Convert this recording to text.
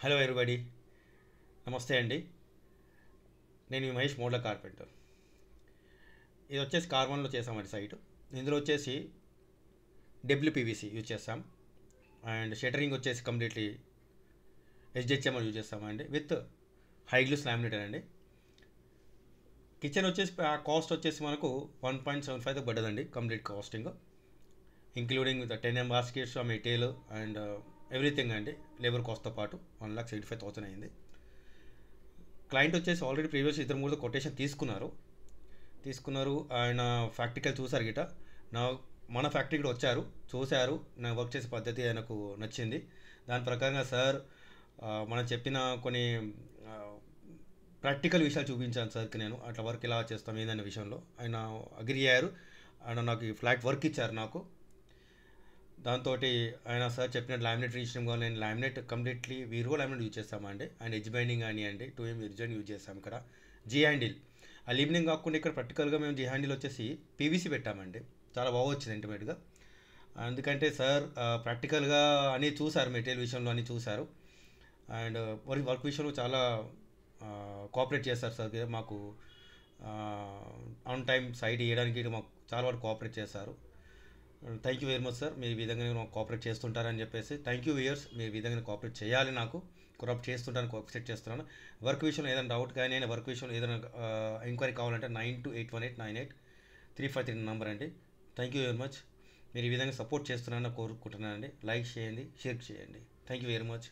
Hello everybody, నమస్తే అండి. నేను మీ మహేష్ మోడ్ల కార్పెంటర్. ఇది వచ్చేసి కార్బన్లో చేసామండి సైట్. ఇందులో వచ్చేసి డబ్ల్యూపీవీసీ యూజ్ చేస్తాం. అండ్ షటరింగ్ వచ్చేసి కంప్లీట్లీ హెచ్డిహెచ్ఎంఎల్ యూజ్ చేస్తామండి విత్ హై గ్లూస్ లామినేటర్ అండి. కిచెన్ వచ్చేసి కాస్ట్ వచ్చేసి మనకు 1.75 పడ్డదండి complete costing, including with 10 baskets material and everything అండి. లేబర్ కాస్ట్తో పాటు 1,75,000 అయింది. క్లయింట్ వచ్చేసి ఆల్రెడీ ప్రీవియస్ ఇద్దరు మూడు కొటేషన్ తీసుకున్నారు. ఆయన ఫ్యాక్టరీకి చూసారు గిట. నా మన ఫ్యాక్టరీకి వచ్చారు, చూశారు, నా వర్క్ చేసే పద్ధతి ఆయనకు నచ్చింది. దాని ప్రకారంగా సార్ మనం చెప్పిన కొన్ని ప్రాక్టికల్ విషయాలు చూపించాను సార్కి. నేను అట్లా వర్క్ ఇలా చేస్తాం ఏందనే విషయంలో ఆయన అగ్రి అయ్యారు. ఆయన నాకు ఈ ఫ్లాట్ వర్క్ ఇచ్చారు నాకు. దాంతో ఆయన సార్ చెప్పిన లామినేట్ విషయం కూడా నేను laminate completely hero laminate use చేస్తామండి. అండ్ ఎడ్జ్ బైండింగ్ కానివ్వండి 2M విర్జన్ యూజ్ చేస్తాం. ఇక్కడ జీ హ్యాండిల్ అల్యూమినియం కాకుండా ఇక్కడ ప్రాక్టికల్గా మేము జీ హ్యాండిల్ వచ్చేసి పీవీసీ పెట్టామండి. చాలా బాగా వచ్చింది ఇంటిమేట్గా. ఎందుకంటే సార్ ప్రాక్టికల్గా అన్నీ చూసారు, మెటీరియల్ విషయంలో అన్నీ చూసారు. అండ్ వర్క్ విషయంలో చాలా కోఆపరేట్ చేస్తారు సార్. మాకు ఆన్ టైం సైట్ ఇవ్వడానికి మాకు చాలా వరకు కోఆపరేట్ చేస్తారు. Thank you very much sir. మీరు ఈ విధంగా నాకు కోఆపరేట్ చేస్తుంటారని చెప్పేసి. థ్యాంక్ యూ వ్యూయర్స్, మీరు ఈ విధంగా కోఆపరేట్ చేయాలి. నాకు కోఆపరేట్ చేస్తుంటారని కోఆపరేట్ చేస్తున్నాను. వర్క్ విషయంలో ఏదైనా డౌట్ కానీ వర్క్ విషయంలో ఏదైనా ఎంక్వైరీ కావాలంటే 9281898353 నెంబర్ అండి. Thank you very much. మీరు ఈ విధంగా సపోర్ట్ చేస్తున్నారని కోరుకుంటున్నానండి. లైక్ చేయండి, షేర్ చేయండి. Thank you very much.